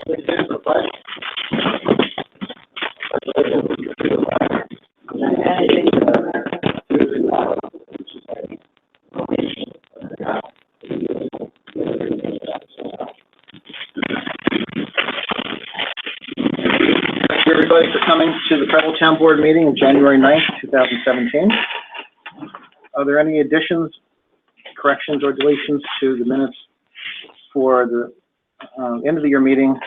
Everybody for coming to the Preble Town Board meeting of January 9th, 2017. Are there any additions, corrections, or deletions to the minutes for the end of the year meeting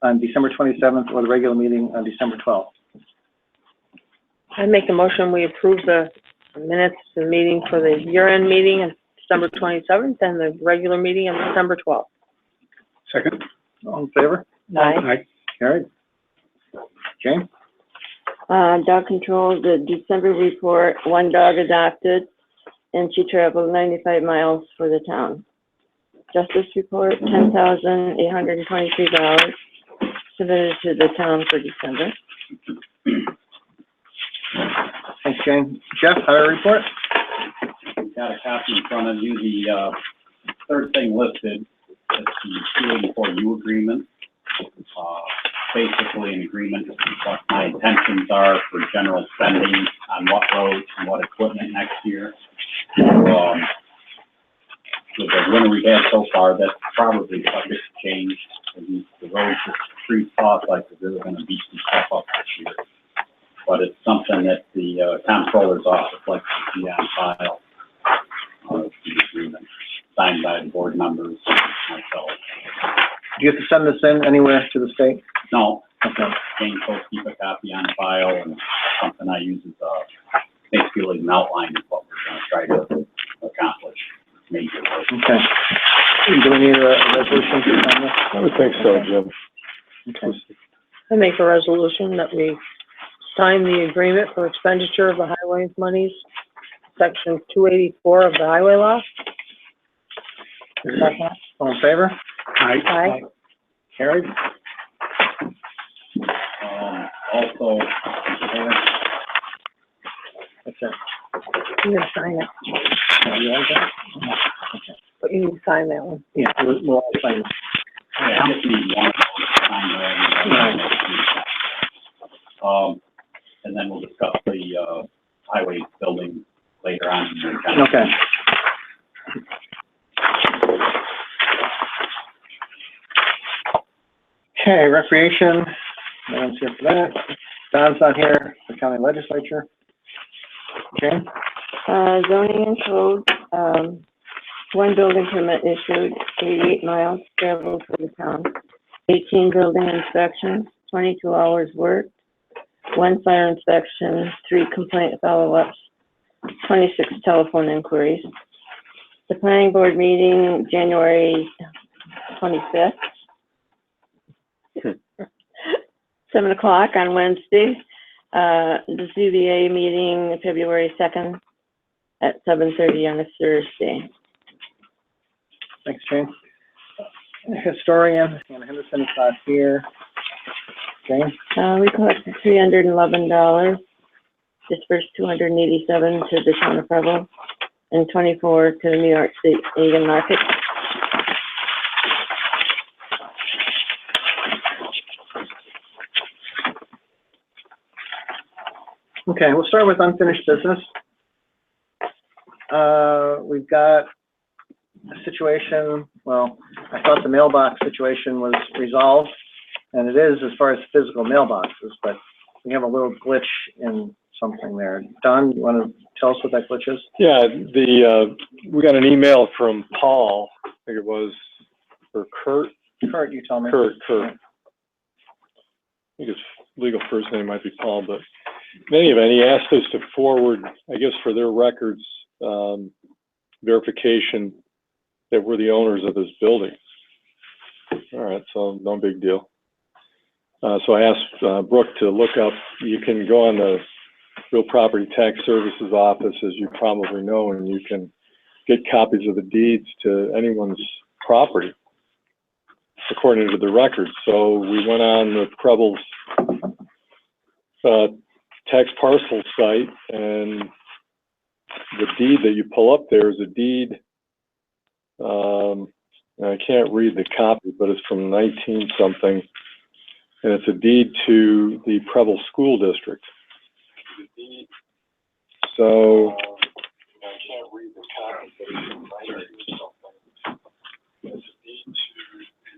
on December 27th or the regular meeting on December 12th? I make the motion, we approve the minutes of the meeting for the year-end meeting on December 27th and the regular meeting on December 12th. Second. All in favor? Aye. Carried. Jane? Dog control, the December report, 1 dog adopted, and she traveled 95 miles for the town. Justice report, $10,823 submitted to the town for December. Thanks, Jane. Jeff, highway report? Got a copy in front of you. The third thing listed is the 284U agreement. Basically an agreement with what my intentions are for general spending on what roads and what equipment next year. With the winter we've had so far, that's probably subject to change. The roads are pretty soft, like they're really going to beat some stuff up this year. But it's something that the comptroller's office likes to see on file. The agreement signed by the board members, myself. Do you have to send this in anywhere to the state? No. Okay. Jane will keep a copy on file, and something I use as basically an outline of what we're going to try to accomplish. Major work. Okay. Do we need a resolution to sign this? I would think so, Jim. Okay. I make a resolution that we sign the agreement for expenditure of the highway monies, section 284 of the highway law. Second. All in favor? Aye. Carried. Also, That's it. You can sign it, You want that? Okay. but you can sign that one. Yeah, we'll all sign it. I just need one sign there. And then we'll discuss the highway building later on. Okay. Okay, recreation, no one's here for that. Don's not here, the county legislature. Jane? Zoning and code, 1 building permit issued, 88 miles traveled for the town, 18 building inspections, 22 hours worked, 1 fire inspection, 3 complaint follow-ups, 26 telephone inquiries. The planning board meeting, January 25th, 7 o'clock on Wednesday. The ZBA meeting, February 2nd at 7:30 on a Thursday. Thanks, Jane. Historian, Hannah Henderson is not here. Jane? We collected $311, dispersed $287 to the town of Preble, and $24 to the New York State Aid Market. Okay, we'll start with unfinished business. We've got a situation, well, I thought the mailbox situation was resolved, and it is as far as physical mailboxes, but we have a little glitch in something there. Don, you want to tell us what that glitch is? Yeah, we got an email from Paul, I think it was, or Kurt. Kurt, you tell me. Kurt. I think his legal first name might be Paul, but in any event, he asked us to forward, I guess for their records, verification that we're the owners of this building. All right, so no big deal. So I asked Brooke to look up, you can go on the Real Property Tax Services office, as you probably know, and you can get copies of the deeds to anyone's property, according to the records. So we went on the Preble's tax parcel site, and the deed that you pull up there is a deed, and I can't read the copy, but it's from 19-something, and it's a deed to the Preble School District. So, I can't read the copy, but it's from 19-something. It's a deed to the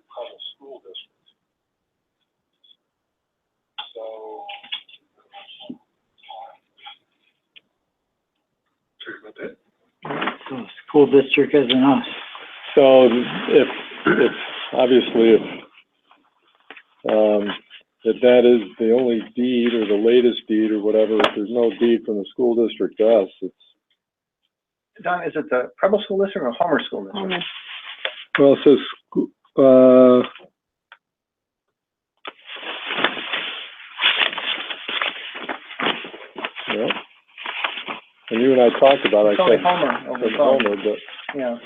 Preble School District. So, sorry about that. So school district isn't us. So if obviously if that is the only deed or the latest deed or whatever, if there's no deed from the school district to us, it's, Don, is it the Preble School District or Homer School District? Homer. well, it says, yeah. And you and I talked about it. It's only Homer over It's the phone. Homer, but Yeah.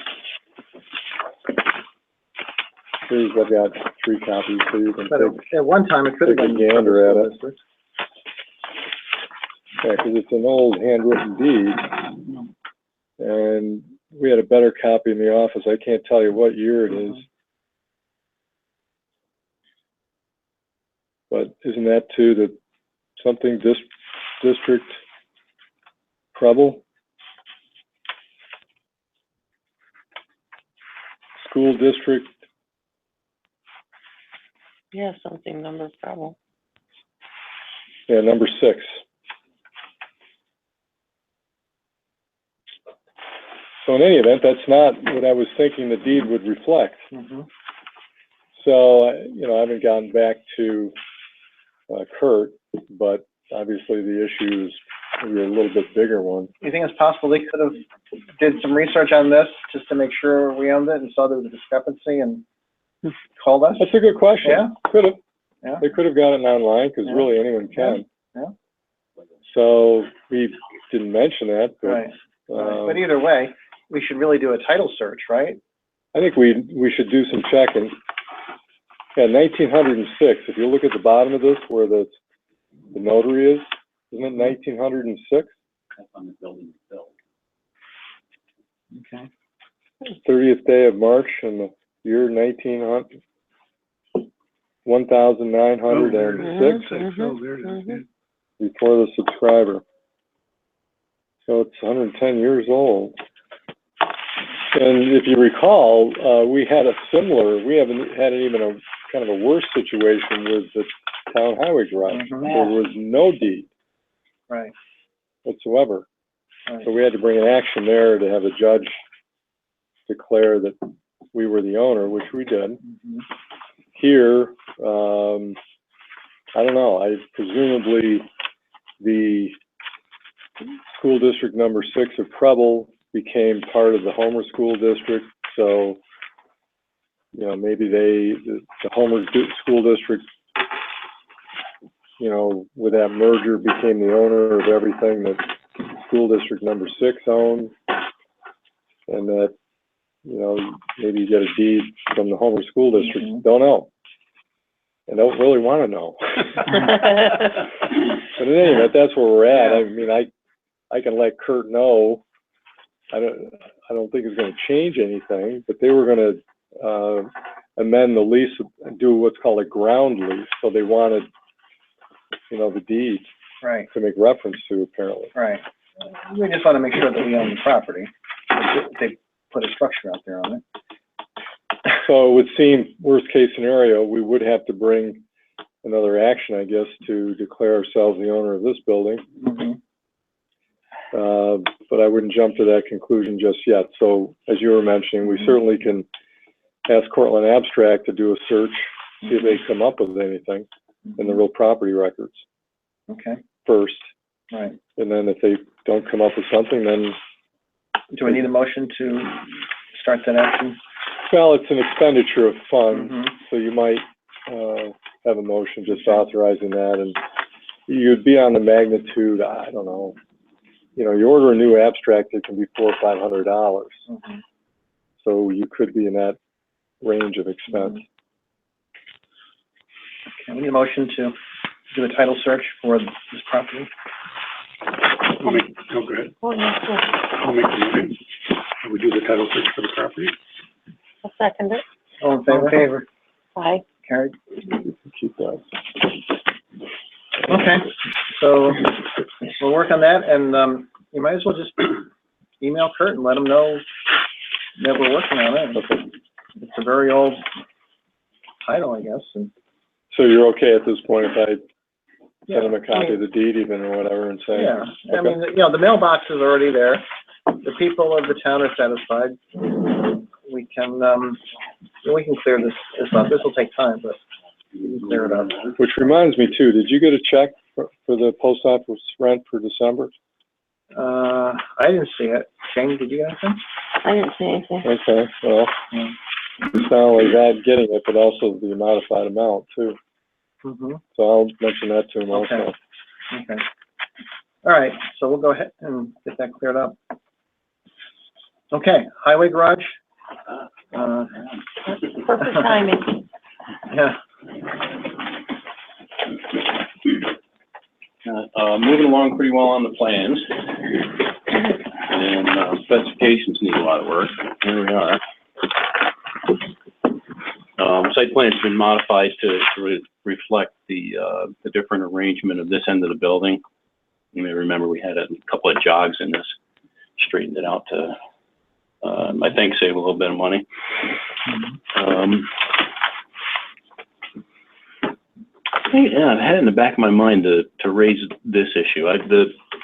here's, I've got 3 copies, so you can But take, at one time, it could have take a been gander Preble at School it. District. Yeah, because it's an old handwritten deed, and we had a better copy in the office. I can't tell you what year it is. But isn't that to the something district Preble? School district, Yeah, something number problem. yeah, number 6. So in any event, that's not what I was thinking the deed would reflect. Mm-hmm. So, you know, I haven't gotten back to Kurt, but obviously the issue is maybe a little bit bigger one. You think it's possible they could have did some research on this just to make sure we owned it and saw there was a discrepancy and called us? That's a good question. Yeah. Could have. Yeah. They could have gotten it online, because Yeah. really anyone can. Yeah. So we didn't mention that, but Right. But either way, we should really do a title search, right? I think we should do some checking. Yeah, 1906, if you look at the bottom of this where the notary is, isn't it 1906? That's on the building itself. Okay. 30th day of March in the year 1900, 1906, Oh, there it is. before the subscriber. So it's 110 years old. And if you recall, we had a similar, we haven't had even a kind of a worse situation with the town highway garage. Mhm. There was no deed Right. whatsoever. Right. So we had to bring an action there to have a judge declare that we were the owner, which we did. Mhm. Here, I don't know, presumably the school district number 6 of Preble became part of the Homer School District, so, you know, maybe the Homer School District, you know, with that merger became the owner of everything that school district number 6 owned, and that, you know, maybe you get a deed from the Homer School District. Mhm. Don't know. I don't really want to know. But in any event, that's where we're at. I mean, I can let Kurt know. I don't think it's going to change anything, but they were going to amend the lease and do what's called a ground lease. So they wanted, you know, the deed Right. to make reference to, apparently. Right. We just want to make sure that we own the property. They put a structure out there on it. So it would seem, worst case scenario, we would have to bring another action, I guess, to declare ourselves the owner of this building. Mhm. But I wouldn't jump to that conclusion just yet. So as you were mentioning, we certainly can ask Cortland Abstract to do a search, see if they come up with anything in the real property records Okay. first. Right. And then if they don't come up with something, then, Do we need a motion to start that action? well, it's an expenditure of funds. Mhm. So you might have a motion just authorizing that, and you'd be on the magnitude, I don't know, you know, you order a new abstract, it can be $400 or $500. Mhm. So you could be in that range of expense. Okay, we need a motion to do a title search for this property. Go ahead. I'll make the motion. We do the title search for the property. I'll second it. All in favor? Aye. Carried. Keep that. Okay, so we'll work on that, and, you might as well just email Kurt and let him know that we're working on it. It's a very old title, I guess, and, So you're okay at this point if I yeah. send him a copy of the deed even or whatever and say? Yeah, I Okay. mean, you know, the mailbox is already there. The people of the town are satisfied. We can clear this up. This will take time, but we can clear it up. Which reminds me too, did you get a check for the post office rent for December? I didn't see it. Shane, did you get anything? I didn't see anything. Okay, well, it's not only that getting it, but also the modified amount too. Mm-hmm. So I'll mention that to him also. Okay. Okay. All right, so we'll go ahead and get that cleared up. Okay, highway garage. Perfect timing. Yeah. Moving along pretty well on the plans. And specifications need a lot of work. Here we are. Site plan's been modified to reflect the different arrangement of this end of the building. You may remember we had a couple of jogs in this, straightened it out to, I think, save a little bit of money. Yeah, I've had in the back of my mind to raise this issue.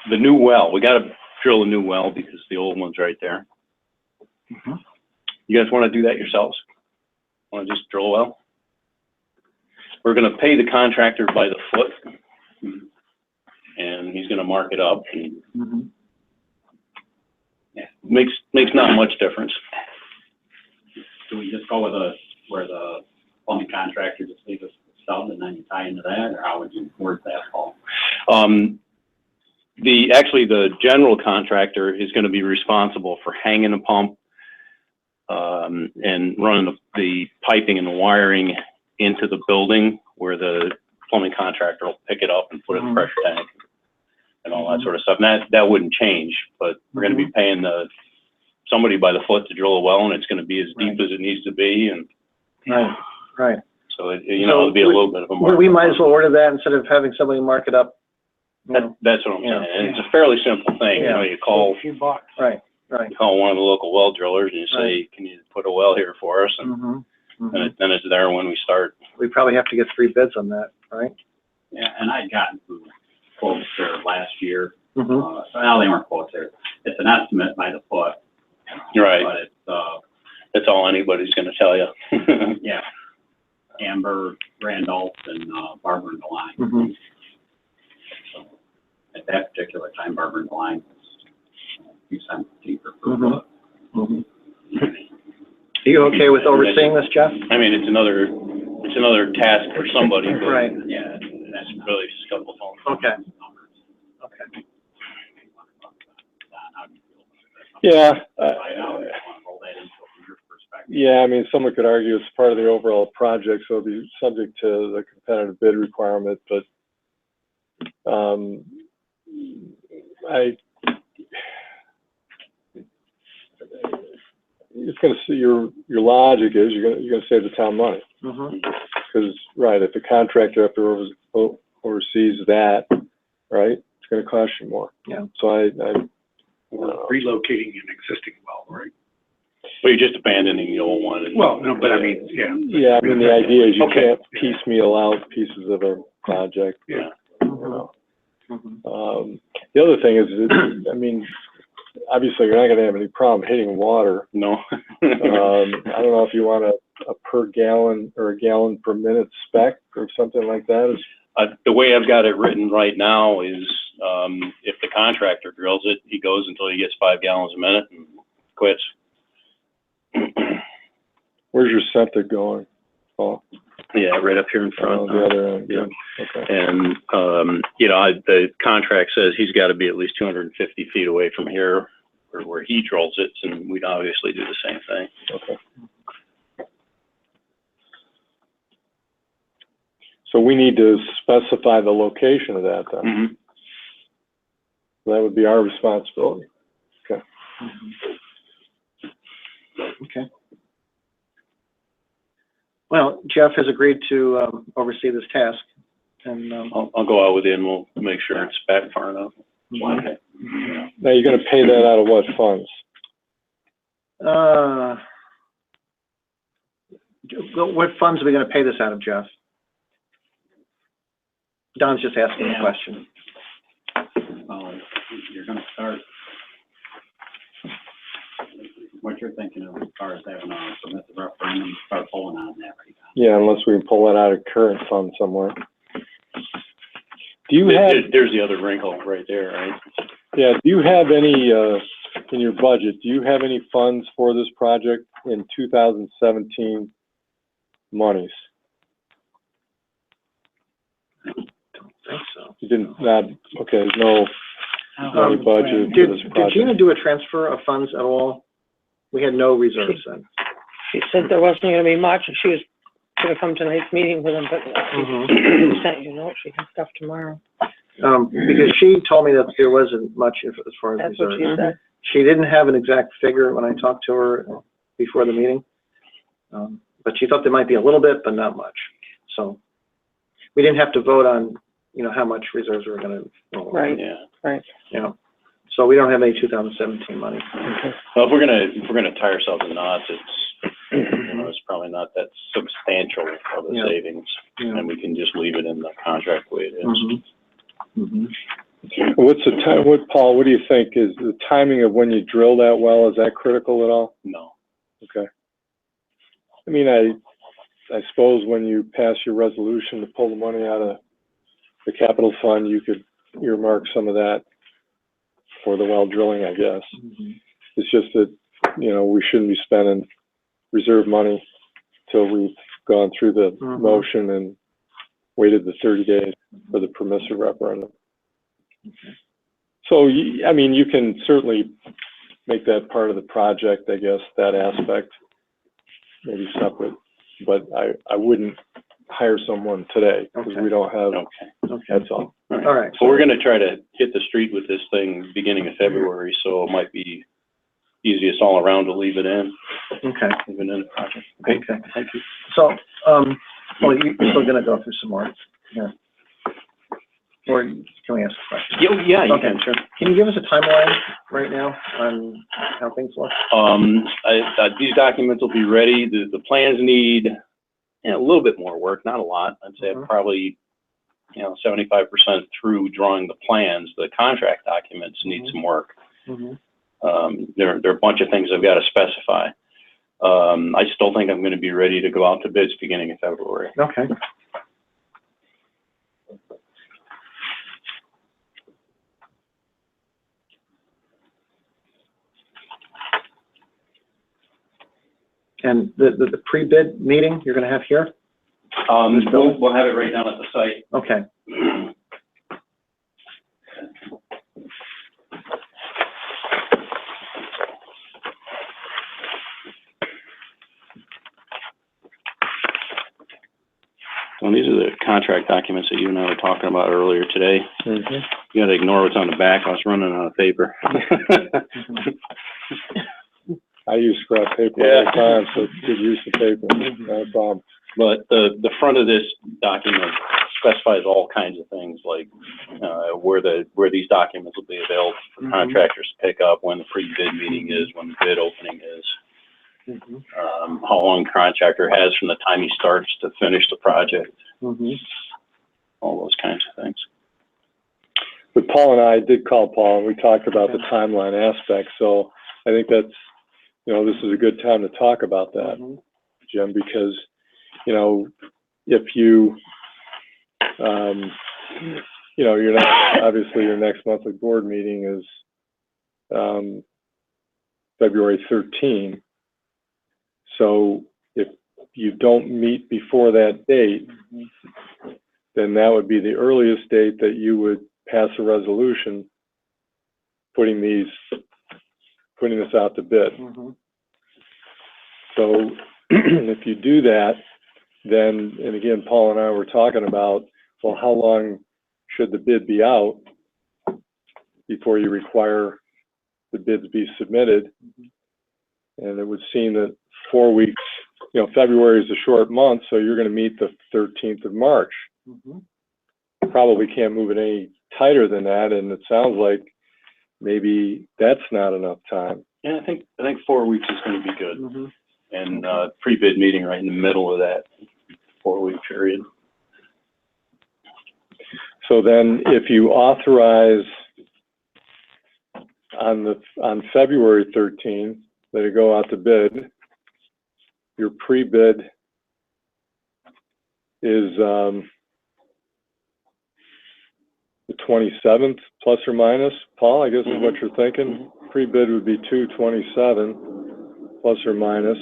The new well, we gotta drill a new well because the old one's right there. Mhm. You guys wanna do that yourselves? Wanna just drill a well? We're gonna pay the contractor by the foot. And he's gonna mark it up and Mhm. yeah, makes not much difference. Do we just go with where the plumbing contractor just leave us the stub and then you tie into that, or how would you work that, Paul? Actually, the general contractor is gonna be responsible for hanging the pump, and running the piping and the wiring into the building where the plumbing contractor will pick it up and put it in the pressure tank and all that sort of stuff. And that wouldn't change, but we're gonna be paying somebody by the foot to drill a well, and it's gonna be as deep as it needs to be, and Right. so it'll be a little bit of a mark. We might as well order that instead of having somebody mark it up. You know. That's what I'm saying, Yeah. and it's a fairly simple thing, Yeah. you call Right. one of the local well drillers and you say, can you put a well here for us? And Mm-hmm. then it's there when we start. We probably have to get 3 bids on that, right? Yeah, and I'd gotten some quotes there last year. Mm-hmm. Well, they weren't quotes there. It's an estimate by the foot. Right. But it's, That's all anybody's gonna tell you. yeah, Amber, Randolph, and Barber and DeLine. Mm-hmm. So at that particular time, Barber and DeLine was a few cents cheaper per Mhm. foot. Mm-hmm. Are you okay with overseeing this, Jeff? I mean, it's another task for somebody, but Right. Yeah, that's really just a couple of phone. Okay. Okay. Yeah, I know, you want to roll that into from your perspective. yeah, I mean, someone could argue it's part of the overall project, so it'll be subject to the competitive bid requirement, but, it's gonna see, your logic is you're gonna save the town money. Mm-hmm. Because, right, if the contractor after oversees that, right, it's gonna cost you more. Yeah. So Relocating an existing well, right? But you're just abandoning the old one. And- Well, no, but I mean, yeah. yeah, I mean, the idea is you Okay. can't piecemeal out pieces of a project, Yeah. you know. Mm-hmm. The other thing is, I mean, obviously, you're not gonna have any problem hitting water. No. I don't know if you want a per gallon or a gallon per minute spec or something like that. The way I've got it written right now is, if the contractor drills it, he goes until he gets 5 gallons a minute and quits. Where's your septic going, Paul? Yeah, right up here in Oh, front. the other end, Yeah. okay. And, the contract says he's gotta be at least 250 feet away from here, or where he drills it, and we'd obviously do the same thing. Okay. So we need to specify the location of that then. Mhm. That would be our responsibility. Okay. Well, Jeff has agreed to, oversee this task, and, I'll go out with you and we'll make sure it's back far enough. Okay. Now, you're gonna pay that out of what funds? what funds are we gonna pay this out of, Jeff? Don's just asking a question. Well, you're gonna start, what you're thinking of as far as having a submissive referendum, start pulling on that right now. Yeah, unless we can pull that out of current fund somewhere. Do you have, There's the other wrinkle right there, right? yeah, do you have any, in your budget, do you have any funds for this project in 2017 monies? Don't think so. You didn't, not, okay, there's no money budgeted for Did this Gina project. do a transfer of funds at all? We had no reserves then. She said there wasn't gonna be much, and she was gonna come to tonight's meeting with him, but Mhm. she sent you a note, she can stuff tomorrow. Because she told me that there wasn't much as far as That's what reserves. she said. She didn't have an exact figure when I talked to her before the meeting. But she thought there might be a little bit, but not much. So we didn't have to vote on, how much reserves we were gonna roll over. Right. Yeah. So we don't have any 2017 money. Well, if we're gonna tie ourselves in knots, it's probably not that substantial of a Yeah. savings. Yeah. And we can just leave it in the contract the way it is. Mhm. Mhm. What's the time, Paul, what do you think? Is the timing of when you drill that well, is that critical at all? No. Okay. I mean, I suppose when you pass your resolution to pull the money out of the capital fund, you could earmark some of that for the well drilling, I guess. Mhm. It's just that, we shouldn't be spending reserve money till we've gone through the Mhm. motion and waited the 30 days for the permissive referendum. So, you can certainly make that part of the project, I guess, that aspect, maybe separate, but I wouldn't hire someone today, because Okay. we don't have, Okay. Okay. that's all. All right. So we're gonna try to hit the street with this thing beginning of February, so it might be easiest all around to leave it in, Okay. even in the project. Okay. Thank you. So, well, you're still gonna go through some more, yeah. Or can we ask a question? Yeah, you Okay. can, sure. Can you give us a timeline right now on how things look? These documents will be ready. The plans need, a little bit more work, not a lot. I'd say Mhm. probably, 75% through drawing the plans. The contract documents need Mhm. some work. Mhm. There are a bunch of things I've got to specify. I still think I'm going to be ready to go out to bids beginning of February. Okay. And the pre-bid meeting you're gonna have here? We'll have it right down at the site. Okay. Well, these are the contract documents that you and I were talking about earlier today. Mhm. You gotta ignore what's on the back. I was running out of paper. I use scrap paper all the time, so it's good use of paper, not a problem. But the front of this document specifies all kinds of things, like, where these documents will be available for Mhm. contractors to pick up, when the pre-bid meeting is, when the bid opening is, Mhm. how long the contractor has from the time he starts to finish the project, Mhm. all those kinds of things. But Paul and I did call Paul, and we talked about the timeline aspect, so I think that's, this is a good time to talk about that, Mhm. Jim, because, if you, your obviously your next monthly board meeting is, February 13. So if you don't meet before that date, then that would be the earliest date that you would pass a resolution putting this out to bid. Mhm. So if you do that, then, and again, Paul and I were talking about, well, how long should the bid be out before you require the bids be submitted? And it would seem that 4 weeks you know, February is a short month, so you're gonna meet the 13th of March. Mhm. Probably can't move it any tighter than that, and it sounds like maybe that's not enough time. Yeah, I think 4 weeks is gonna be good. Mhm. And, pre-bid meeting right in the middle of that 4-week period. So then if you authorize on February 13th, let it go out to bid, your pre-bid is, the 27th, plus or minus, Paul, I guess is what you're thinking? Pre-bid would be 2/27, plus or minus,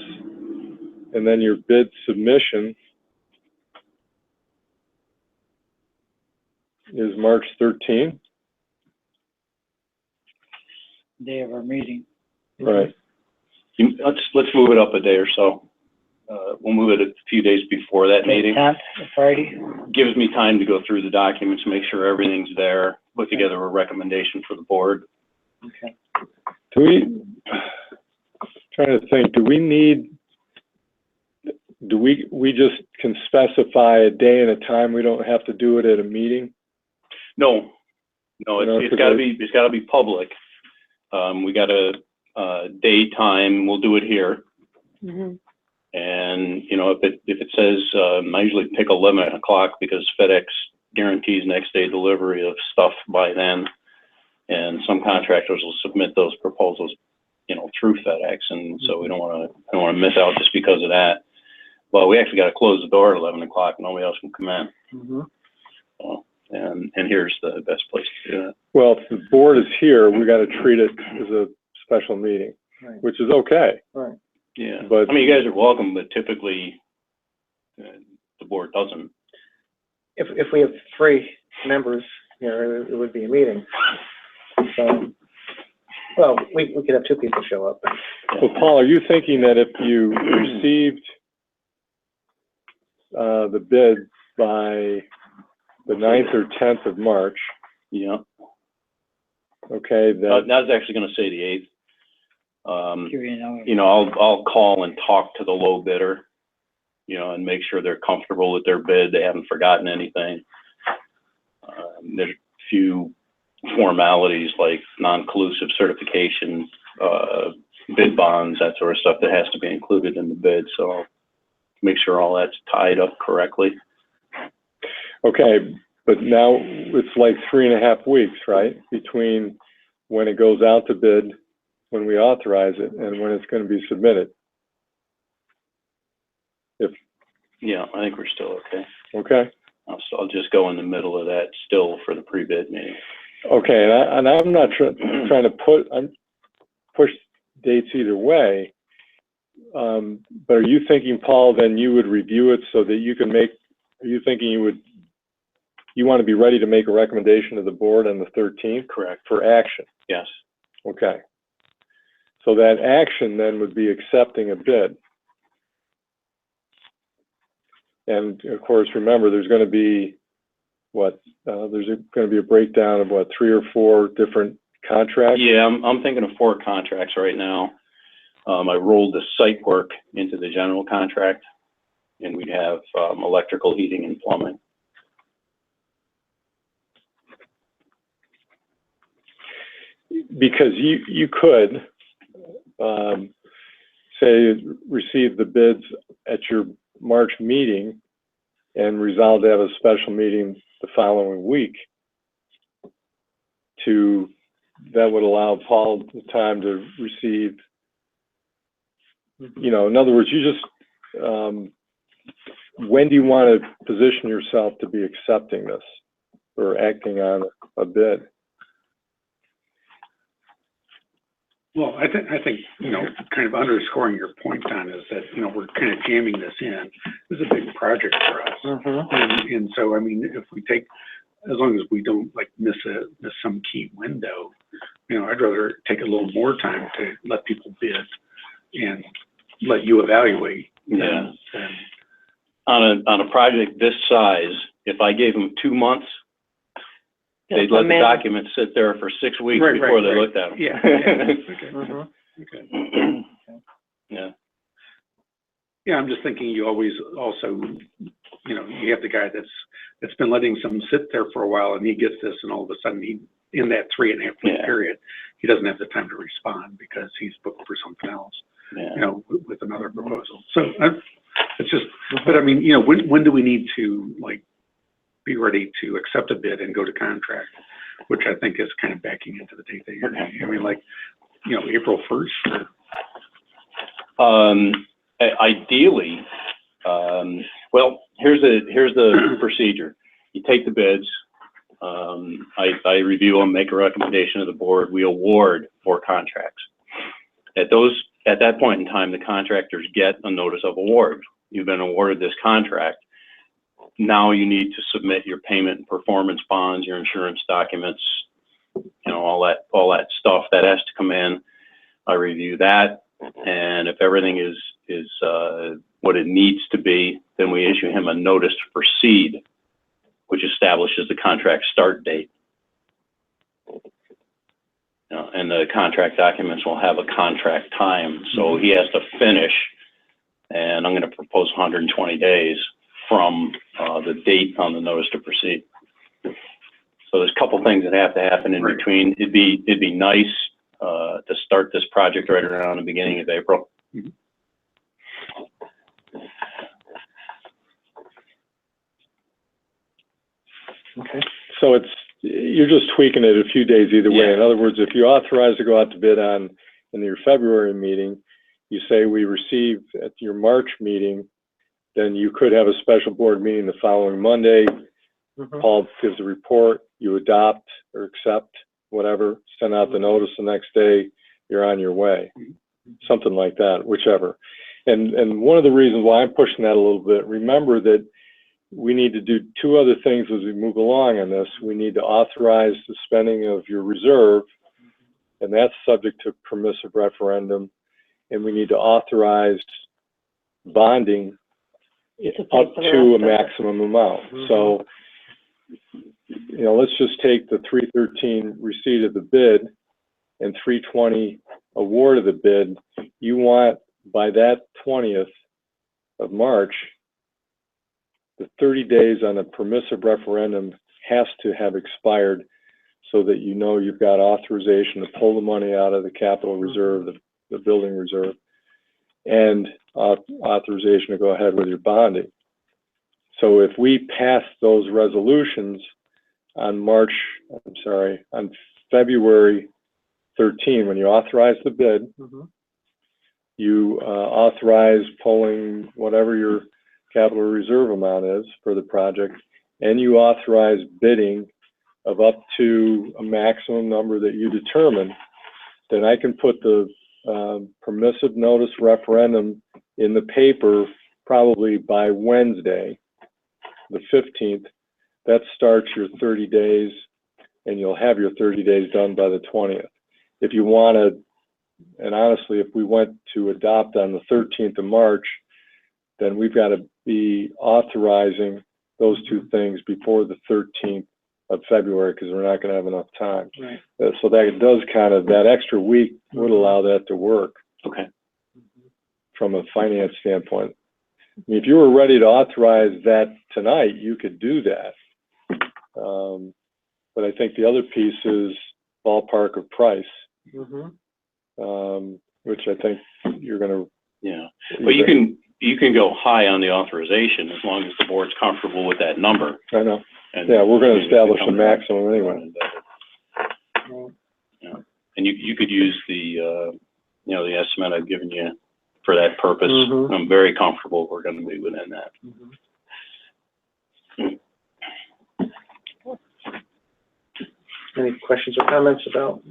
and then your bid submission is March 13th, Day of our meeting. right? Let's move it up a day or so. We'll move it a few days before that meeting. 10th, Friday. Gives me time to go through the documents, make sure everything's there, put together a recommendation for the board. Okay. Do we, trying to think, do we need, we just can specify a day and a time, we don't have to do it at a meeting? No, No, it's gotta be public. We got a date, time, we'll do it here. Mhm. And, you know, if it says, I usually pick 11 o'clock because FedEx guarantees next day delivery of stuff by then. And some contractors will submit those proposals, you know, through FedEx. And so we don't wanna miss out just because of that. Well, we actually gotta close the door at 11 o'clock. Nobody else can come in. Mhm. So, and here's the best place to do it. Well, if the board is here, we gotta treat it as a special meeting, Right. which is okay. Right. Yeah. But- I mean, you guys are welcome, but typically, the board doesn't. If we have 3 members here, it would be a meeting. So, well, we could have 2 people show up. Well, Paul, are you thinking that if you received the bid by the 9th or 10th of March, Yeah. okay, I that, was actually gonna say the 8th. Give you an hour. You know, I'll call and talk to the low bidder, you know, and make sure they're comfortable with their bid, they haven't forgotten anything. There's a few formalities like non-collusive certification, bid bonds, that sort of stuff that has to be included in the bid, so I'll make sure all that's tied up correctly. okay, but now it's like 3.5 weeks, right? Between when it goes out to bid, when we authorize it, and when it's gonna be submitted, Yeah, I think we're still okay. okay? I'll just go in the middle of that still for the pre-bid meeting. Okay, and I'm not trying to push dates either way. But are you thinking, Paul, then you would review it so that you can are you thinking you want to be ready to make a recommendation to the board on the 13th Correct. for action? Yes. Okay. So that action then would be accepting a bid. And of course, remember, there's going to be there's going to be a breakdown of 3 or 4 different contracts? Yeah, I'm thinking of 4 contracts right now. I rolled the site work into the general contract, and we'd have, electrical, heating, and plumbing. Because you could, say, receive the bids at your March meeting and resolve to have a special meeting the following week that would allow Paul the time to receive, you know, in other words, you just, when do you want to position yourself to be accepting this or acting on a bid? Well, I think, you know, kind of underscoring your point, Don, is that, you know, we're kind of jamming this in. This is a big project for us. Mhm. And so, I mean, if we take, as long as we don't like miss some key window, you know, I'd rather take a little more time to let people bid and let you evaluate. Yeah. than- On a project this size, if I gave them 2 months, they'd let the Amend- documents sit there for 6 weeks Right, before they right. looked at them. Yeah. Okay. Mhm. Okay. Yeah. Yeah, I'm just thinking you always also, you know, you have the guy that's been letting some sit there for a while and he gets this and all of a sudden in that 3.5 week Yeah. period, he doesn't have the time to respond because he's booked for something else, Yeah. you know, with another proposal. So it's just, but I mean, you know, when do we need to like be ready to accept a bid and go to contract? Which I think is kind of backing into the date that you're, I mean, like, you know, April 1st. Ideally, well, here's the procedure. You take the bids, I review them, make a recommendation to the board, we award 4 contracts. At that point in time, the contractors get a notice of award. You've been awarded this contract. Now you need to submit your payment and performance bonds, your insurance documents, you know, all that stuff that has to come in. I review that, and if everything is what it needs to be, then we issue him a notice to proceed, which establishes the contract start date. You know, and the contract documents will have a contract time, so he has to finish, and I'm going to propose 120 days from the date on the notice to proceed. So there's a couple things that have to happen in between. It'd be nice to start this project right around the beginning of April. Mm-hmm. Okay. So you're just tweaking it a few days either way. Yeah. In other words, if you authorize to go out to bid in your February meeting, you say we receive at your March meeting, then you could have a special board meeting the following Monday. Paul gives a report, you adopt or accept, whatever, send out the notice the next day, you're on your way. Something like that, whichever. And one of the reasons why I'm pushing that a little bit, remember that we need to do 2 other things as we move along on this. We need to authorize the spending of your reserve, and that's subject to permissive referendum. And we need to authorize bonding up to a maximum amount. So, you know, let's just take the 313 receipt of the bid and 320 award of the bid. You want by that 20th of March, the 30 days on a permissive referendum has to have expired so that you know you've got authorization to pull the money out of the capital reserve, the building reserve, and authorization to go ahead with your bonding. So if we pass those resolutions on on February 13, when you authorize the bid, you authorize pulling whatever your capital reserve amount is for the project, and you authorize bidding of up to a maximum number that you determine, then I can put the permissive notice referendum in the paper probably by Wednesday, the 15th. That starts your 30 days, and you'll have your 30 days done by the 20th. If you want to, and honestly, if we went to adopt on the 13th of March, then we've got to be authorizing those 2 things before the 13th of February, because we're not going to have enough time. Right. So that does kind of, that extra week would allow that to work. Okay. From a finance standpoint. I mean, if you were ready to authorize that tonight, you could do that. But I think the other piece is ballpark of price, which I think you're going to. Yeah. But you can go high on the authorization as long as the board's comfortable with that number. I know. And, Yeah, we're going to establish a come maximum anyway. Yeah. And you could use the, you know, the estimate I've given you for that purpose. I'm very comfortable we're going to be within that. Any questions or comments about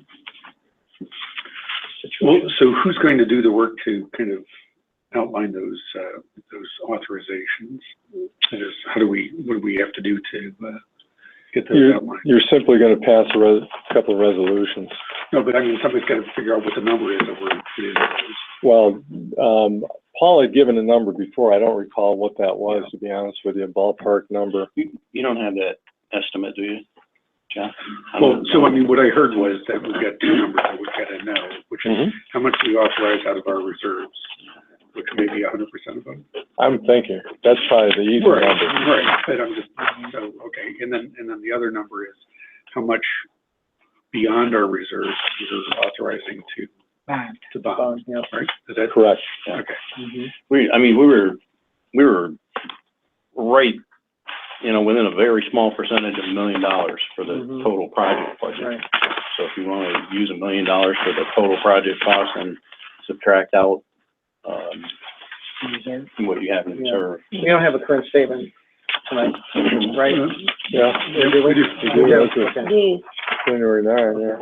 the Well, situation? so who's going to do the work to kind of outline those authorizations? What do we have to do to get those outlined? You're simply going to pass a couple of resolutions. No, but I mean, somebody's got to figure out what the number is that we're putting in those. Well, Paul had given a number before. I don't recall what that was, to be honest with you, a ballpark number. You don't have that estimate, do you, John? Well, so I mean, what I heard was that we've got 2 numbers that we've got to know, which is how much we authorize out of our reserves which may be 100% of them. I'm thinking, that's probably the easy Right, number. right, but I'm just, so, okay, and then the other number is how much beyond our reserves we're authorizing to bond, Yeah. right? Is that? Correct. Okay. We were right, you know, within a very small percentage of $1 million for the Mhm. total project budget. Right. So if you want to use $1 million for the total project cost and subtract out, what you have in Yeah. reserve. We don't have a current statement tonight, right? Yeah, Yeah, do we? we do, Okay. Geez, January 9, yeah.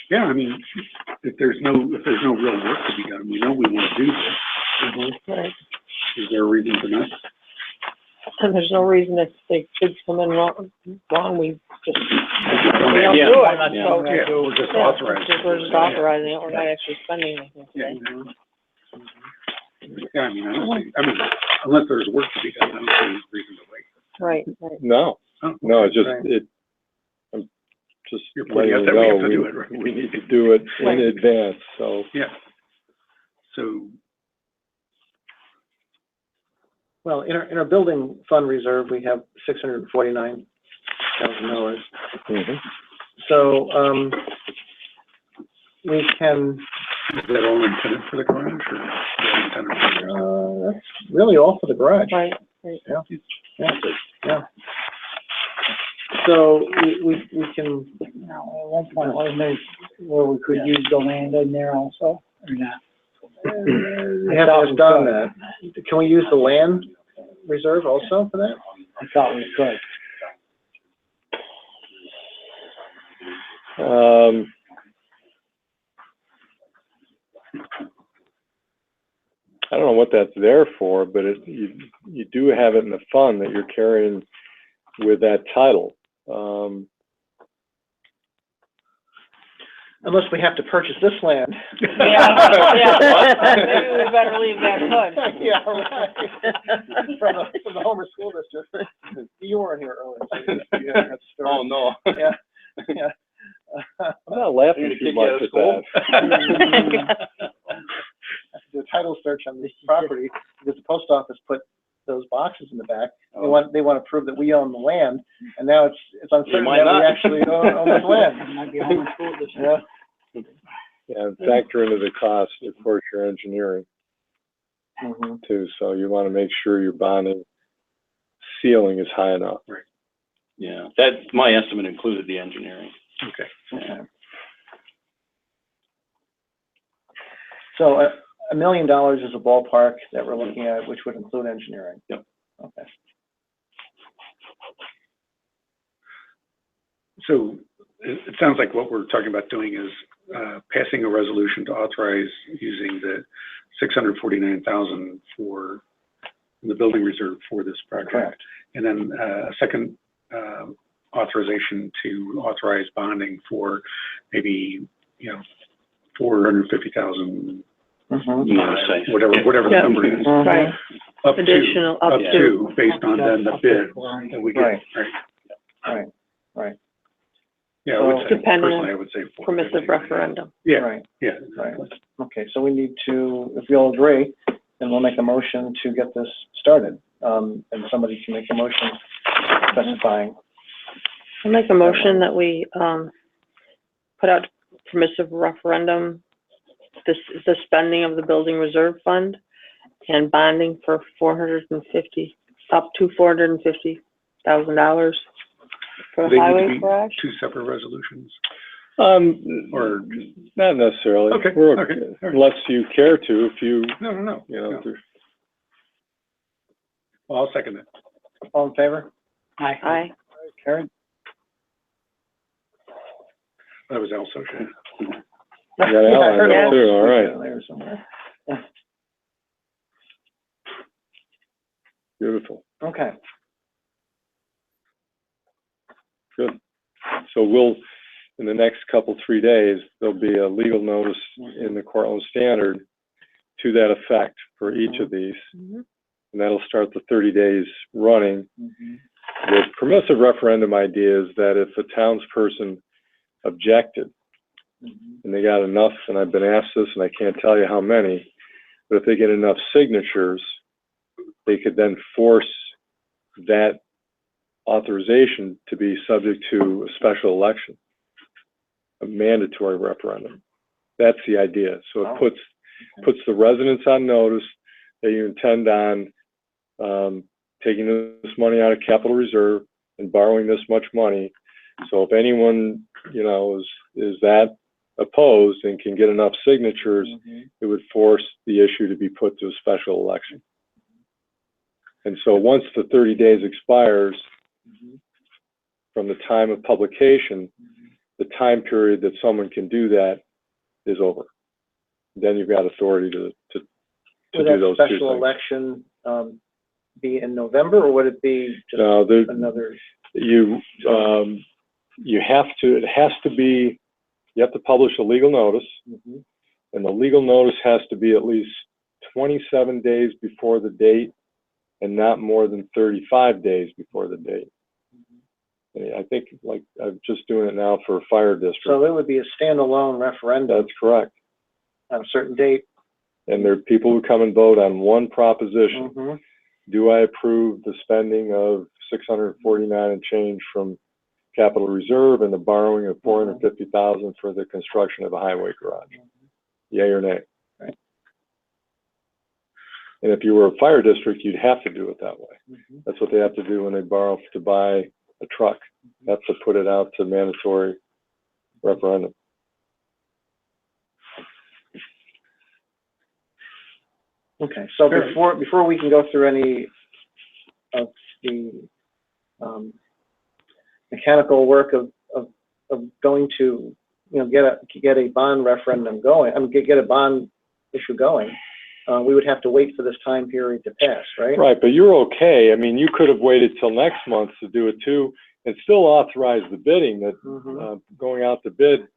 Yeah, I mean, if there's no real work to be done, we know we want to do this. Right. Is there a reason for not? And there's no reason if they could come in wrong, we just, we don't Yeah, do it. yeah. So, Yeah, we'll just yeah, authorize it. we're just authorizing it, we're not actually spending anything Yeah. today. Yeah, I mean, unless there's work to be done, I don't see any reason to wait. Right, right. No, Oh, no, it's just, Right. I'm just You're letting pointing out you that we have know, to do it, right? we need to do it in Right. advance, so. Yeah. So, Well, in our building fund reserve, we have $649,000. Mhm. So, we can, is that all intended for the garage, or is that intended for? that's really all for the garage. Right, right. Yeah. So we can, Now, at one point, wasn't there where we could use the land in there also, or not? we haven't done that. Can we use the land reserve also for that? I thought we could. I don't know what that's there for, but you do have it in the fund that you're carrying with that title. Unless we have to purchase this land. Yeah, maybe we better leave that hood. Yeah, right. From the Homer School District. You weren't here earlier. So you had that story. Oh, no. Yeah, yeah. I'm not laughing You're gonna too kick much you out of at school? that. Do a title search on this property, because the post office put those boxes in the back. They Oh. want to prove that we own the land, and now it's uncertain might that we not. actually own this land. It might be home school district. Yeah. Yeah, and factor into the cost, of course, your engineering Mhm. too, so you want to make sure your bonding ceiling is high enough. Yeah, that, my estimate included the engineering. Okay. Okay. So $1 million is a ballpark that we're looking at, which would include engineering. Yep. Okay. So it sounds like what we're talking about doing is passing a resolution to authorize using the 649,000 for the building reserve for this project. Correct. And then a second authorization to authorize bonding for maybe, 450,000, Mhm. You want to say? whatever the Yeah. number is. Right, Up to, additional, up to. based on then the bid that we get. Right. Right. Yeah, I would say, Depending on personally, I would say 450. Permissive referendum. Yeah, Right. yeah. Right. Okay, so we need to, if we all agree, then we'll make a motion to get this started. And somebody can make a motion specifying. I'll make a motion that we, put out permissive referendum, the spending of the building reserve fund and bonding for up to $450,000 for They the need to highway be garage. two separate resolutions. Or not necessarily. Okay, We're okay, all right. unless you care to, if you, No. no. Well, I'll second it. All in favor? Aye. Karen? That was Al Sochan. You got Al on there too, all right. There somewhere. Beautiful. Okay. Good. So we'll, in the next 3 days, there'll be a legal notice in the Cortland Standard to that effect for each of these. Mhm. And that'll start the 30 days running. Mhm. The permissive referendum idea is that if a townsperson objected and they got enough, and I've been asked this, and I can't tell you how many, but if they get enough signatures, they could then force that authorization to be subject to a special election, a mandatory referendum. That's the idea. So it puts the residents on notice that you intend on taking this money out of capital reserve and borrowing this much money. So if anyone, you know, is that opposed and can get enough signatures, it would force the issue to be put to a special election. And so once the 30 days expires from the time of publication, the time period that someone can do that is over. Then you've got authority to Would do those that two special things. election, be in November, or would it be just No, another? you have to, it has to be, you have to publish a legal notice, and the legal notice has to be at least 27 days before the date and not more than 35 days before the date. I think, like, I'm just doing it now for a fire district. So it would be a standalone referendum That's correct. on a certain date. And there are people who come and vote on one proposition. Do I approve the spending of $649 and change from capital reserve and the borrowing of $450,000 for the construction of a highway garage? Yay or nay? Right. And if you were a fire district, you'd have to do it that way. That's what they have to do when they borrow to buy a truck. They have to put it out to mandatory referendum. Okay, so before we can go through any of the mechanical work of going to, you know, get a bond referendum going, I mean, get a bond issue going, we would have to wait for this time period to pass, right? Right, but you're okay. I mean, you could have waited till next month to do it too, and still authorize the bidding that going out to bid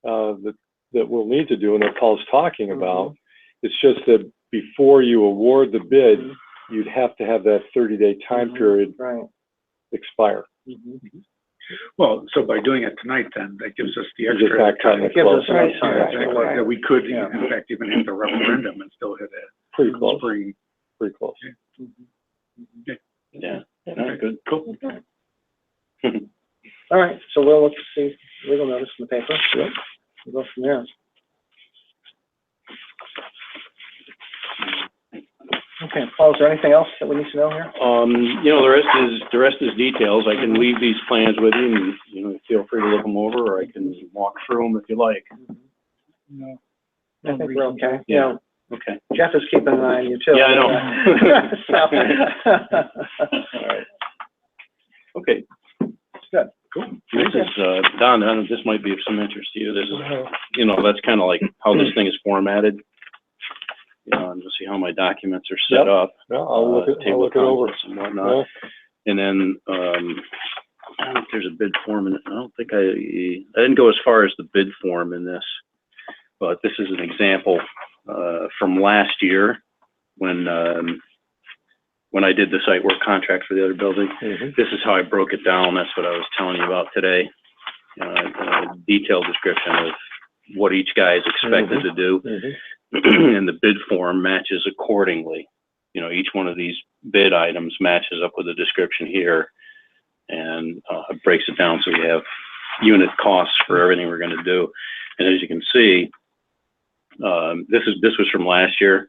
that we'll need to do, and that Paul's talking about. It's just that before you award the bid, you'd have to have that 30-day time period expire. Well, so by doing it tonight, then, that gives us the You're just extra not cutting time. it close. Right. Right. That we could, in fact, even have the referendum and still hit it. Pretty close. Spring. Pretty close. Yeah, all right, good. Cool. All right, so we'll look to see legal notice in the paper. We'll go from there. Okay, Paul, is there anything else that we need to know here? You know, the rest is details. I can leave these plans with you, and, you know, feel free to look them over, or I can walk through them if you like. No. I think we're okay. Yeah. You know, Okay. Jeff is keeping an eye on you too. Yeah, I know. All right. Okay. Good. Cool. This is, Don, I don't know, this might be of some interest to you. This is, you know, that's kind of like how this thing is formatted. You know, and you'll see how my documents are set up. Yeah, I'll look it over. And whatnot. And then, I don't know if there's a bid form in it. I don't think I didn't go as far as the bid form in this, but this is an example, from last year when I did the site work contract for the other building. This is how I broke it down. That's what I was telling you about today. A detailed description of what each guy is expected to do. And the bid form matches accordingly. You know, each one of these bid items matches up with the description here, and it breaks it down so you have unit costs for everything we're going to do. And as you can see, this was from last year.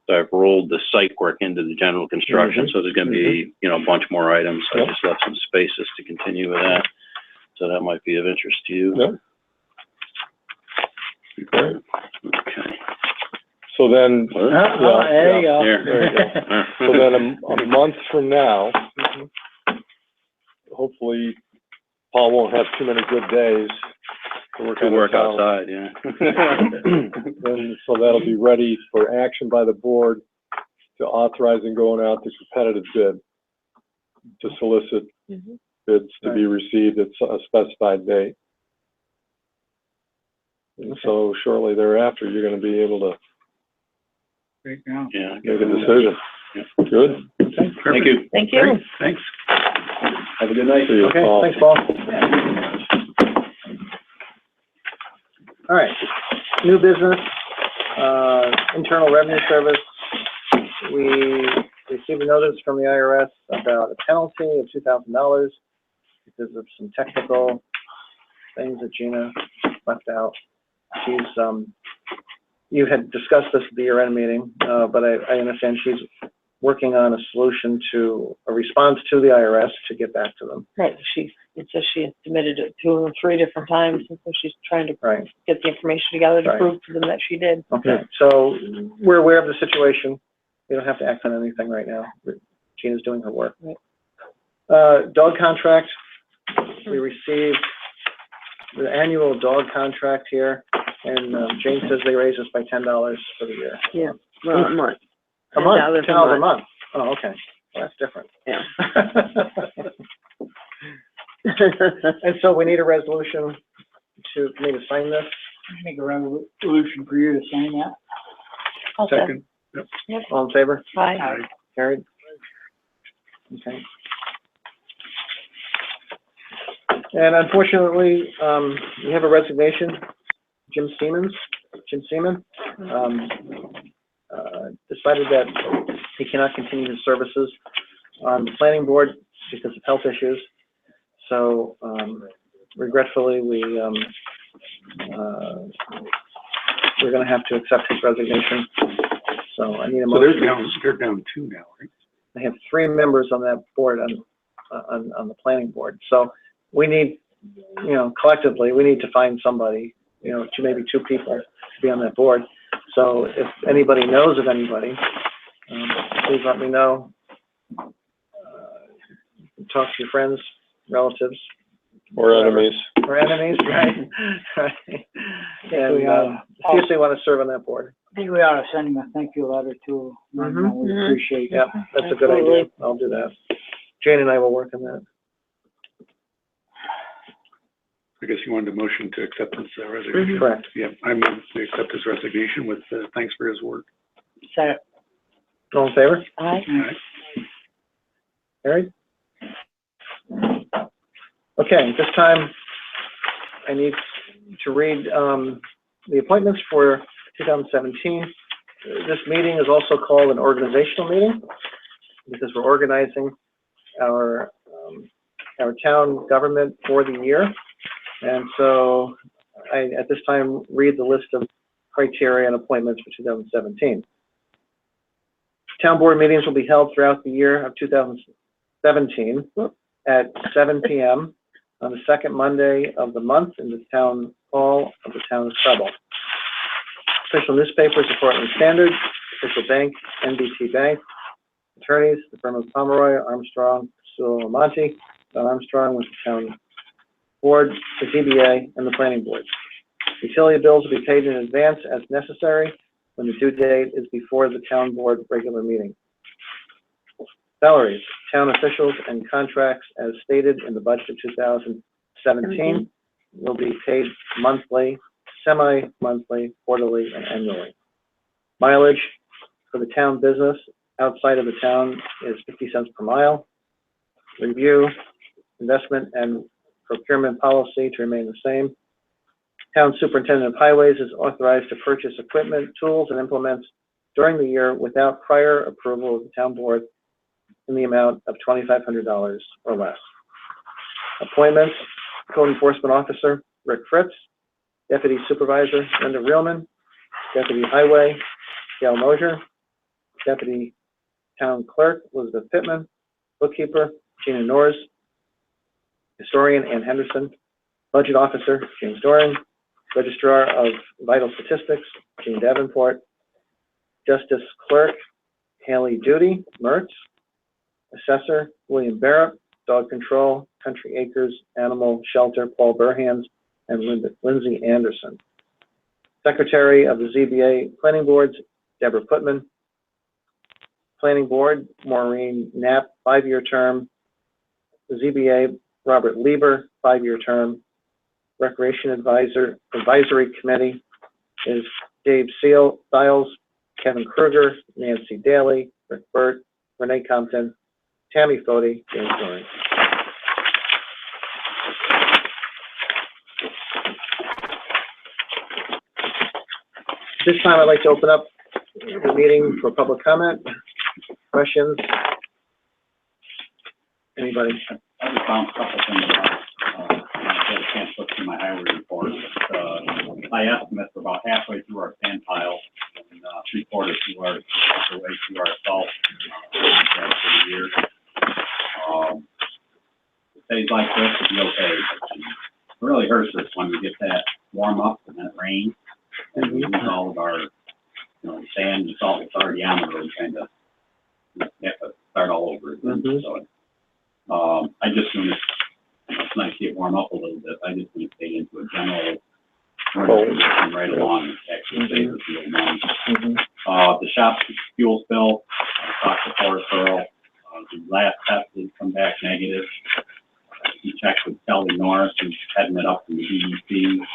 So I've rolled the site work into the general construction, so there's going to be, you know, a bunch more items. So I just left some spaces to continue with that. So that might be of interest to you. Okay. Okay. So then, There you go. There you go. so then a month from now, hopefully Paul won't have too many good days to work Good on work the town. outside, yeah. Then, so that'll be ready for action by the board to authorizing going out to competitive bid to solicit bids to be received at a specified date. And so shortly thereafter, you're going to be able to Right now. Yeah. make a decision. Good? Thank you. Thank you. Great, thanks. Have a good night. See you, Okay, Paul. thanks, Paul. New business, Internal Revenue Service. We received a notice from the IRS about a penalty of $2,000 because of some technical things that Gina left out. You had discussed this at the year-end meeting, but I understand she's working on a solution to, a response to the IRS to get back to them. Right, it says she had submitted it 2 or 3 different times, and so she's trying to Right. get the information together to Right. prove to them that she did. Okay, so we're aware of the situation. We don't have to act on anything right now. Gina's doing her work. Right. Dog contract, we received the annual dog contract here, and Jane says they raised us by $10 for the year. Yeah, well, a month. A month, $10 $10 a month. Oh, okay, well, that's different. Yeah. And so we need a resolution for me to sign this. Make a resolution for you to sign that. Okay. Second. Yep. All in favor? Hi. Aye. Carried? Okay. And unfortunately, we have a resignation. Jim Seaman decided that he cannot continue his services on the planning board because of health issues. So regretfully, we're going to have to accept his resignation. So I need a So motion. they're down 2 now, right? I have 3 members on that board on the planning board. So we need, collectively, we need to find somebody, maybe 2 people to be on that board. So if anybody knows of anybody, please let me know. Talk to your friends, relatives. Or enemies. Or enemies, right? Right. And see if they want to serve on that board. I think we ought to send him a thank you letter too. Mhm. We appreciate it. Yeah, that's a good idea. I'll do that. Jane and I will work on that. I guess you wanted a motion to accept his resignation. Correct. Yeah, I move to accept his resignation with thanks for his work. Second. All in favor? Hi. All right. Carried? Okay, this time I need to read the appointments for 2017. This meeting is also called an organizational meeting because we're organizing our town government for the year. And so I, at this time, read the list of criteria and appointments for 2017. Town board meetings will be held throughout the year of 2017 at 7 p.m. on the second Monday of the month in the town hall of the town of Preble. Official newspapers, the Portland Standard, official bank, NBT Bank, attorneys, the firm of Pomeroy, Armstrong, Sewell, Monty, Don Armstrong with the town board, the ZBA, and the planning board. Utility bills will be paid in advance as necessary when the due date is before the town board regular meeting. Salaries, town officials, and contracts as stated in the budget of 2017 will be paid monthly, semi-monthly, quarterly, and annually. Mileage for the town business outside of the town is 50 cents per mile. Review, investment, and procurement policy to remain the same. Town superintendent of highways is authorized to purchase equipment, tools, and implements during the year without prior approval of the town board in the amount of $2,500 or less. Appointments, code enforcement officer, Rick Fritz, deputy supervisor, Linda Reelman, deputy highway, Gail Mosier, deputy town clerk, Elizabeth Pittman, bookkeeper, Gina Norris, historian, Ann Henderson, budget officer, James Doran, registrar of vital statistics, Jean Davenport, justice clerk, Haley Duty, Mertz, assessor, William Barrett, dog control, Country Acres Animal Shelter, Paul Burhans, and Lindsay Anderson. Secretary of the ZBA Planning Boards, Deborah Putman. Planning Board, Maureen Knapp, 5-year term. The ZBA, Robert Lieber, 5-year term. Recreation Advisory Committee is Dave Stiles, Kevin Kruger, Nancy Daly, Rick Burt, Renee Compton, Tammy Fody, James Doran. This time I'd like to open up the meeting for public comment, questions. Anybody? I just found a couple things about, I had a chance to look through my highway report. I estimate we're about halfway through our sand pile and, 3/4 through our, the way through our salt, contract for the year. Days like this would be okay. It really hurts us when we get that warm up and then it rains and we lose all of our, sand and salt that's already on the road, kind of, have to start all over again. So, I just want to, it's nice to get warm up a little bit. I just want to stay into a general winter condition right along, actually save us a little money. The shop fuel spill, I talked to Forrest Earl, the last test has come back negative. He checked with Kelly Norris, who's heading it up from the DEC.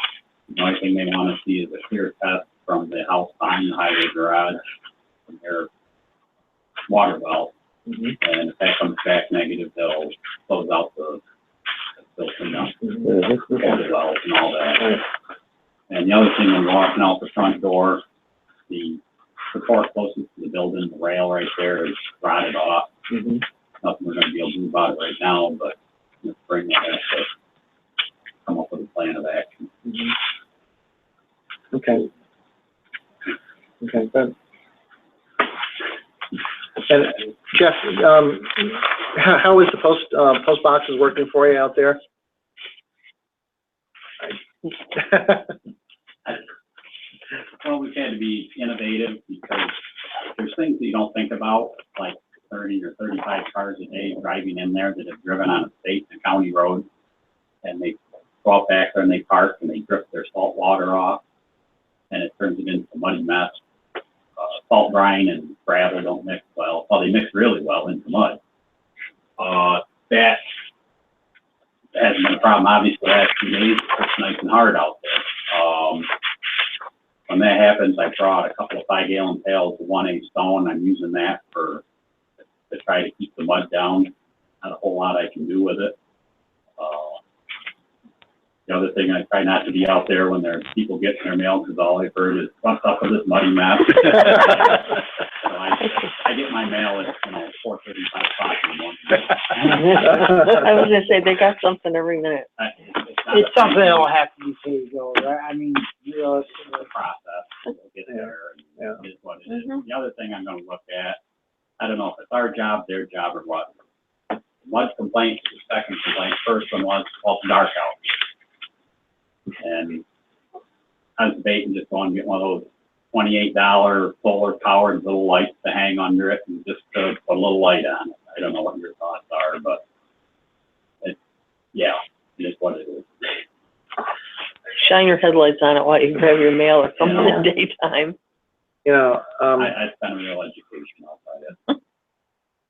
The only thing they want to see is a clear test from the house behind the highway garage, from their water well. And if that comes back negative, they'll close out they'll clean up water wells and all that. And the other thing, when you're walking out the front door, the support closest to the building, the rail right there is rotted off. Nothing we're gonna be able to do about it right now, but in the spring, we'll have to come up with a plan of action. Okay. Okay, good. And Jeff, how is the post boxes working for you out there? Well, we've had to be innovative because there's things that you don't think about, like 30 or 35 cars a day driving in there that have driven on a state and county road, and they go out back there and they park and they drip their salt water off, and it turns it into a muddy mess. Salt brine and gravel don't mix well. Well, they mix really well into mud. That hasn't been a problem, obviously, the last 2 days. It's nice and hard out there. When that happens, I brought a couple of 5-gallon pails of 1/8 stone. I'm using that to try to keep the mud down. Not a whole lot I can do with it. The other thing, I try not to be out there when there's people getting their mail, because all I've heard is, what's up with this muddy mess? So I get my mail at, 4:30, 5 o'clock in the morning. I was gonna say, they got something every minute. It's something that'll have to be paid though, right? I mean, It's a process. We'll get there, and it is what it is. The other thing I'm gonna look at, I don't know if it's our job, their job, or what. Mud complaint is the second complaint. First one was, well, it's dark out. And I was debating just going and get one of those $28 solar powered little lights to hang under it and just to put a little light on it. I don't know what your thoughts are, but it is what it is. Shine your headlights on it while you grab your mail or something in the daytime. I spent a real education outside it.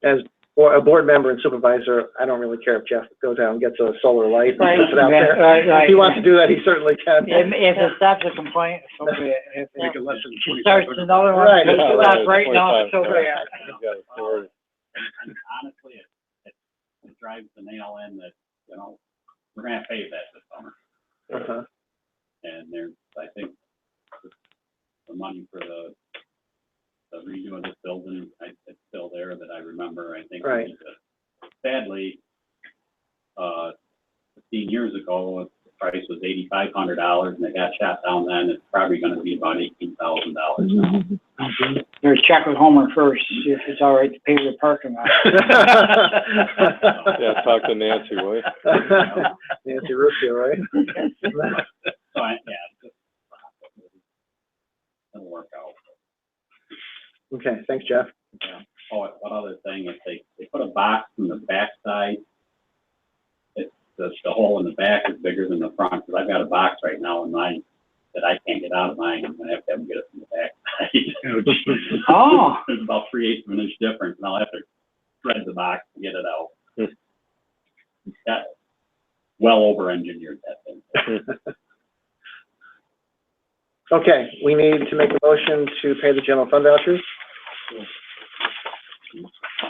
As a board member and supervisor, I don't really care if Jeff goes out and gets a solar light and puts it out there. Right. If he wants to do that, he certainly can. If it stops a complaint, so be it. If Make it less than it starts 2,500. another one, Right. it stops right now, so be it. And honestly, it drives the nail in that, we're gonna pay that this summer. And there's, I think, the money for the redo of this building, it's still there that I remember. I think Right. we need to, sadly, 15 years ago, the price was $8,500 and it got shot down then. It's probably gonna be about $18,000 now. There's check with Homer first, see if it's all right to pay the parking lot. Yeah, talk to Nancy, will you? Nancy Ruscio, right? So it'll work out. Okay, thanks, Jeff. Yeah. Oh, one other thing, if they put a box in the backside, the hole in the back is bigger than the front, because I've got a box right now in mine that I can't get out of mine. I'm gonna have to get it from the backside. Oh. There's about 3/8 of an inch difference, and I'll have to thread the box to get it out. That well over-engineered, that thing. Okay, we need to make a motion to pay the general fund vouchers.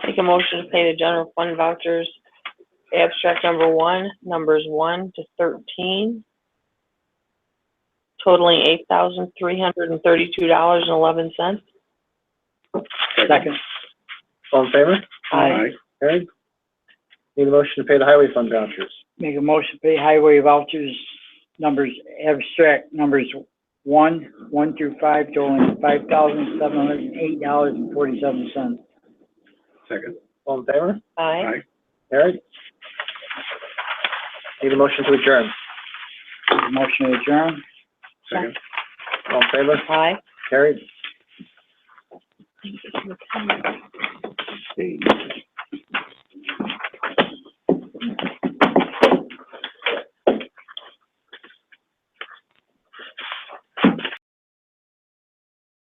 Make a motion to pay the general fund vouchers, abstract number 1, numbers 1 to 13, totaling $8,332.11. Second. All in favor? Aye. Carried. Need a motion to pay the highway fund vouchers. Make a motion to pay highway vouchers, abstract numbers 1 through 5, totaling $5,708.47. Second. All in favor? Aye. Carried. Need a motion to adjourn. Make a motion to adjourn. Second. All in favor? Aye. Carried. Hey.